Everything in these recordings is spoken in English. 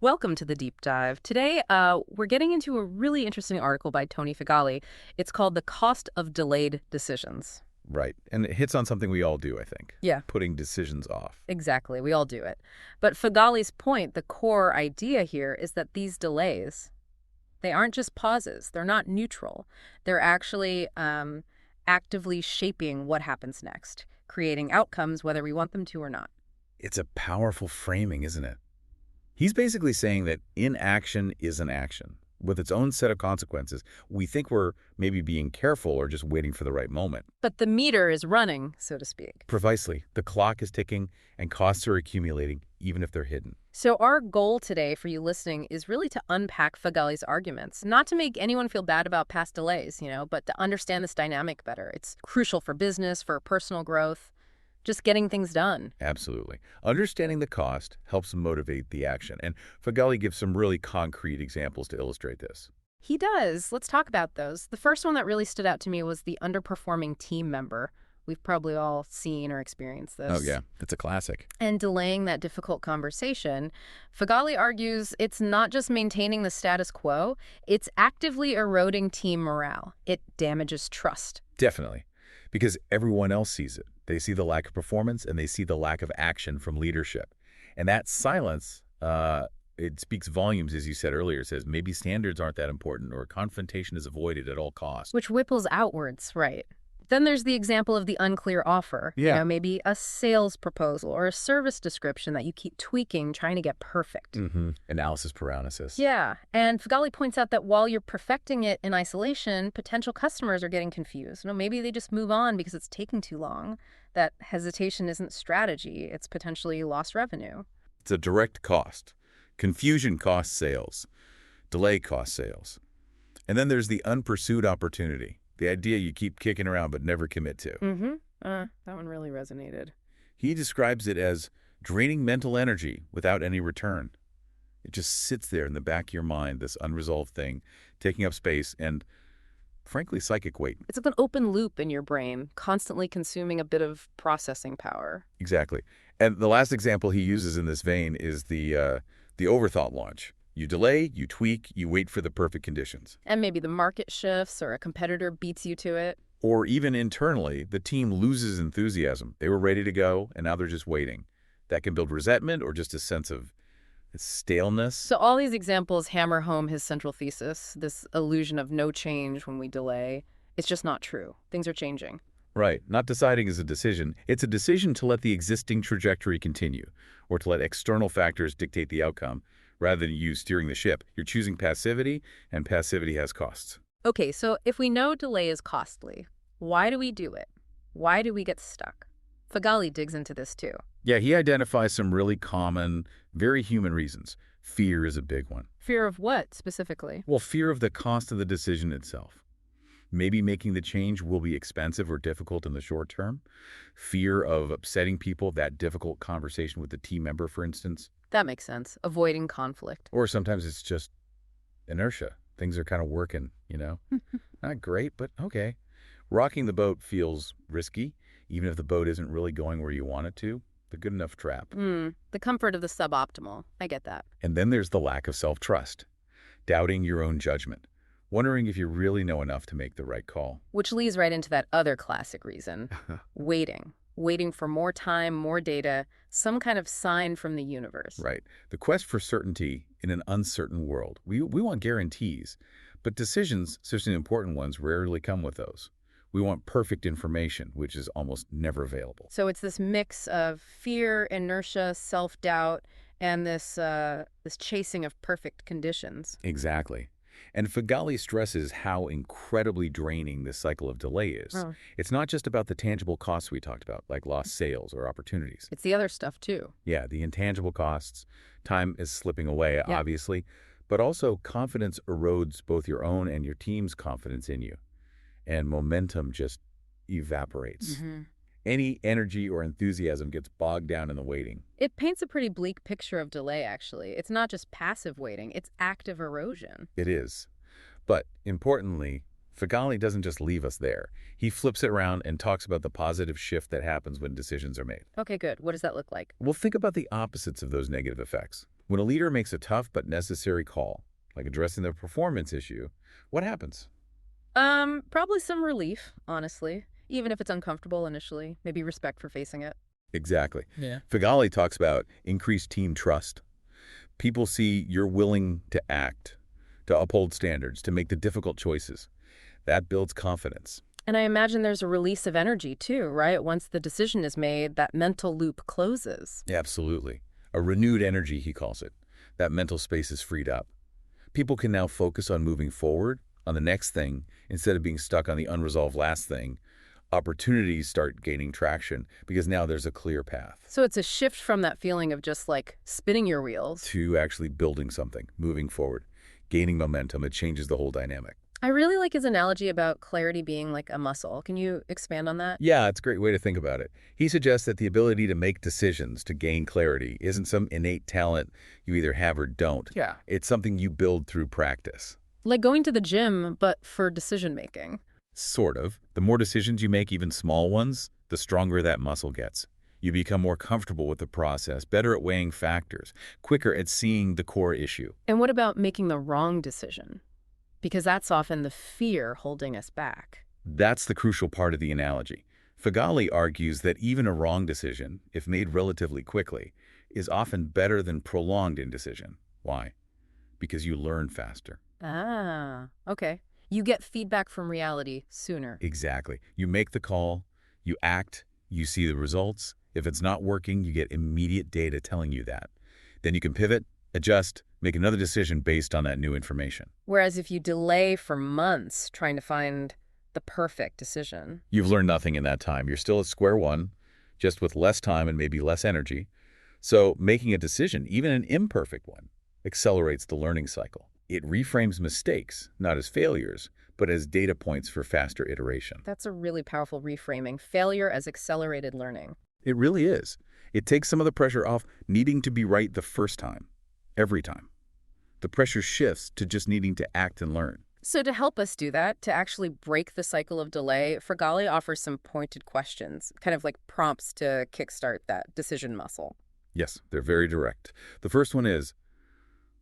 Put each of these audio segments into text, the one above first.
Welcome to the deep dive. Today, we're getting into a really interesting article by Tony Figali. It's called The Cost of Delayed Decisions. Right. And it hits on something we all do, I think. Yeah, Putting decisions off. exactly. We all do it. But Figali's point, the core idea here, is that these delays, they aren't just pauses. They're not neutral. They're actually actively shaping what happens next, creating outcomes whether we want them to or not. It's a powerful framing, isn't it? He's basically saying that inaction is an action with its own set of consequences. We think we're maybe being careful or just waiting for the right moment. But the meter is running, so to speak. Precisely. The clock is ticking and costs are accumulating, even if they're hidden. So our goal today for you listening is really to unpack Figali's arguments, not to make anyone feel bad about past delays, but to understand this dynamic better. It's crucial for business, for personal growth, just getting things done. Absolutely. Understanding the cost helps motivate the action. And Figali gives some really concrete examples to illustrate this. He does. Let's talk about those. The first one that really stood out to me was the underperforming team member. We've probably all seen or experienced this. Oh, yeah. It's a classic. And delaying that difficult conversation, Figali argues it's not just maintaining the status quo, it's actively eroding team morale. It damages trust. Definitely. Because everyone else sees it. They see the lack of performance and they see the lack of action from leadership. And that silence, it speaks volumes, as you said earlier. It says maybe standards aren't that important or confrontation is avoided at all costs. Which ripples outwards, right? Then there's the example of the unclear offer. Yeah. Maybe a sales proposal or a service description that you keep tweaking, trying to get perfect. Analysis paralysis. Yeah, and Figali points out that while you're perfecting it in isolation, potential customers are getting confused. Maybe they just move on because it's taking too long. That hesitation isn't strategy, it's potentially lost revenue. It's a direct cost. Confusion costs sales. Delay costs sales. And then there's the unpursued opportunity. The idea you keep kicking around but never commit to. That one really resonated. He describes it as draining mental energy without any return. It just sits there in the back of your mind, this unresolved thing, taking up space and, frankly, psychic weight. It's like an open loop in your brain, constantly consuming a bit of processing power. Exactly. And the last example he uses in this vein is the overthought launch. You delay, you tweak, you wait for the perfect conditions. And maybe the market shifts or a competitor beats you to it. Or even internally, the team loses enthusiasm. They were ready to go, and now they're just waiting. That can build resentment or just a sense of staleness. So all these examples hammer home his central thesis, this illusion of no change when we delay. It's just not true. Things are changing. Right. Not deciding is a decision. It's a decision to let the existing trajectory continue, or to let external factors dictate the outcome, rather than you steering the ship. You're choosing passivity, and passivity has costs. Okay, so if we know delay is costly, why do we do it? Why do we get stuck? Figali digs into this too. Yeah, he identifies some really common, very human reasons. Fear is a big one. Fear of what, specifically? Well, fear of the cost of the decision itself. Maybe making the change will be expensive or difficult in the short term. Fear of upsetting people, that difficult conversation with the team member, for instance. That makes sense. Avoiding conflict. Or sometimes it's just inertia. Things are kind of working, Not great, but okay. Rocking the boat feels risky, even if the boat isn't really going where you want it to. The good enough trap. The comfort of the suboptimal. I get that. And then there's the lack of self-trust. Doubting your own judgment. Wondering if you really know enough to make the right call. Which leads right into that other classic reason. Waiting. Waiting for more time, more data, some kind of sign from the universe. Right. The quest for certainty in an uncertain world. We want guarantees, but decisions, especially important ones, rarely come with those. We want perfect information, which is almost never available. So it's this mix of fear, inertia, self-doubt, and this chasing of perfect conditions. Exactly. And Figali stresses how incredibly draining this cycle of delay is. Oh. It's not just about the tangible costs we talked about, like lost sales or opportunities. It's the other stuff, too. Yeah, the intangible costs. Time is slipping away, Yeah. obviously. But also, confidence erodes both your own and your team's confidence in you. And momentum just evaporates. Any energy or enthusiasm gets bogged down in the waiting. It paints a pretty bleak picture of delay, actually. It's not just passive waiting, it's active erosion. It is. But importantly, Figali doesn't just leave us there. He flips it around and talks about the positive shift that happens when decisions are made. Okay, good. What does that look like? Well, think about the opposites of those negative effects. When a leader makes a tough but necessary call, like addressing the performance issue, what happens? Probably some relief, honestly. Even if it's uncomfortable initially. Maybe respect for facing it. Exactly. Yeah. Figali talks about increased team trust. People see you're willing to act, to uphold standards, to make the difficult choices. That builds confidence. And I imagine there's a release of energy too, right? Once the decision is made, that mental loop closes. Absolutely. A renewed energy, he calls it. That mental space is freed up. People can now focus on moving forward, on the next thing, instead of being stuck on the unresolved last thing. Opportunities start gaining traction because now there's a clear path So it's a shift from that feeling of just like spinning your wheels. to actually building something, moving forward, gaining momentum. It changes the whole dynamic. I really like his analogy about clarity being like a muscle. Can you expand on that? Yeah, it's a great way to think about it. He suggests that the ability to make decisions, to gain clarity, isn't some innate talent you either have or don't. Yeah. It's something you build through practice. Like going to the gym, but for decision making. Sort of. The more decisions you make, even small ones, the stronger that muscle gets. You become more comfortable with the process, better at weighing factors, quicker at seeing the core issue. And what about making the wrong decision? Because that's often the fear holding us back. That's the crucial part of the analogy. Figali argues that even a wrong decision, if made relatively quickly, is often better than prolonged indecision. Why? Because you learn faster. Ah, okay. You get feedback from reality sooner. Exactly. You make the call, you act, you see the results. If it's not working, you get immediate data telling you that. Then you can pivot, adjust, make another decision based on that new information. Whereas if you delay for months trying to find the perfect decision. You've learned nothing in that time. You're still at square one, just with less time and maybe less energy. So making a decision, even an imperfect one, accelerates the learning cycle. It reframes mistakes, not as failures, but as data points for faster iteration. That's a really powerful reframing. Failure as accelerated learning. It really is. It takes some of the pressure off needing to be right the first time, every time. The pressure shifts to just needing to act and learn. So to help us do that, to actually break the cycle of delay, Figali offers some pointed questions, kind of like prompts to kickstart that decision muscle. Yes, they're very direct. The first one is,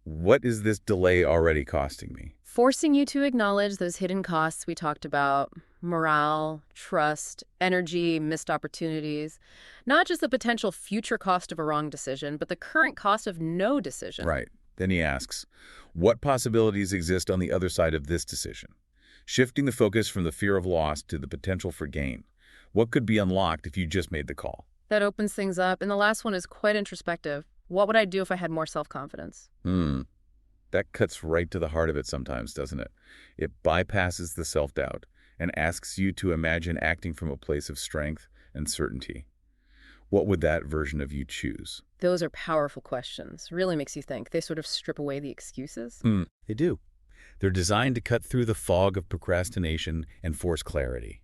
what is this delay already costing me? Forcing you to acknowledge those hidden costs we talked about, morale, trust, energy, missed opportunities. Not just the potential future cost of a wrong decision, but the current cost of no decision. Right. Then he asks, what possibilities exist on the other side of this decision? Shifting the focus from the fear of loss to the potential for gain. What could be unlocked if you just made the call? That opens things up. And the last one is quite introspective. What would I do if I had more self-confidence? That cuts right to the heart of it sometimes, doesn't it? It bypasses the self-doubt and asks you to imagine acting from a place of strength and certainty. What would that version of you choose? Those are powerful questions. Really makes you think. They sort of strip away the excuses. They do. They're designed to cut through the fog of procrastination and force clarity.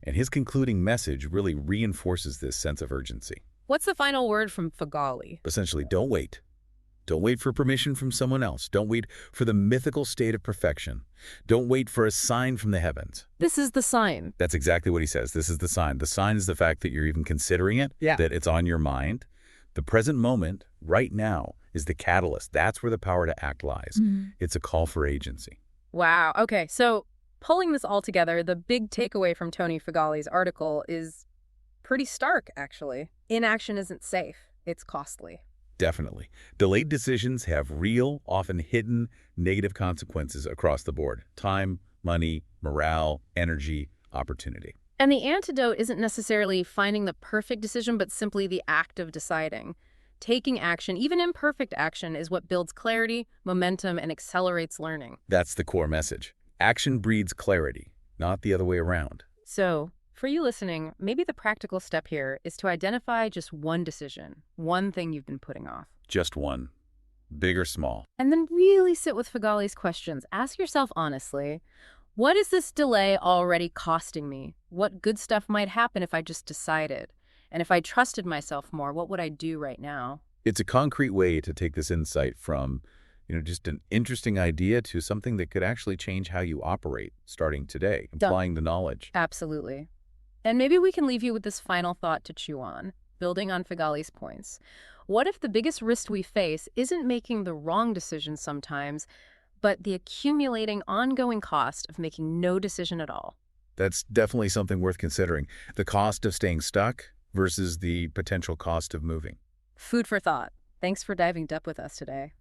And his concluding message really reinforces this sense of urgency. What's the final word from Figali? Essentially, don't wait. Don't wait for permission from someone else. Don't wait for the mythical state of perfection. Don't wait for a sign from the heavens. This is the sign. That's exactly what he says. This is the sign. The sign is the fact that you're even considering it, that it's on your mind. The present moment, right now, is the catalyst. That's where the power to act lies. It's a call for agency. Wow. Okay, so pulling this all together, the big takeaway from Tony Figali's article is pretty stark, actually. Inaction isn't safe. It's costly. Definitely. Delayed decisions have real, often hidden, negative consequences across the board. Time, money, morale, energy, opportunity. And the antidote isn't necessarily finding the perfect decision, but simply the act of deciding. Taking action, even imperfect action, is what builds clarity, momentum, and accelerates learning. That's the core message. Action breeds clarity, not the other way around. So, for you listening, maybe the practical step here is to identify just one decision, one thing you've been putting off. Just one. Big or small. And then really sit with Figali's questions. Ask yourself honestly, what is this delay already costing me? What good stuff might happen if I just decided? And if I trusted myself more, what would I do right now? It's a concrete way to take this insight from, just an interesting idea to something that could actually change how you operate starting today, applying the knowledge. Absolutely. And maybe we can leave you with this final thought to chew on, building on Figali's points. What if the biggest risk we face isn't making the wrong decision sometimes, but the accumulating ongoing cost of making no decision at all? That's definitely something worth considering. The cost of staying stuck versus the potential cost of moving. Food for thought. Thanks for diving deep with us today.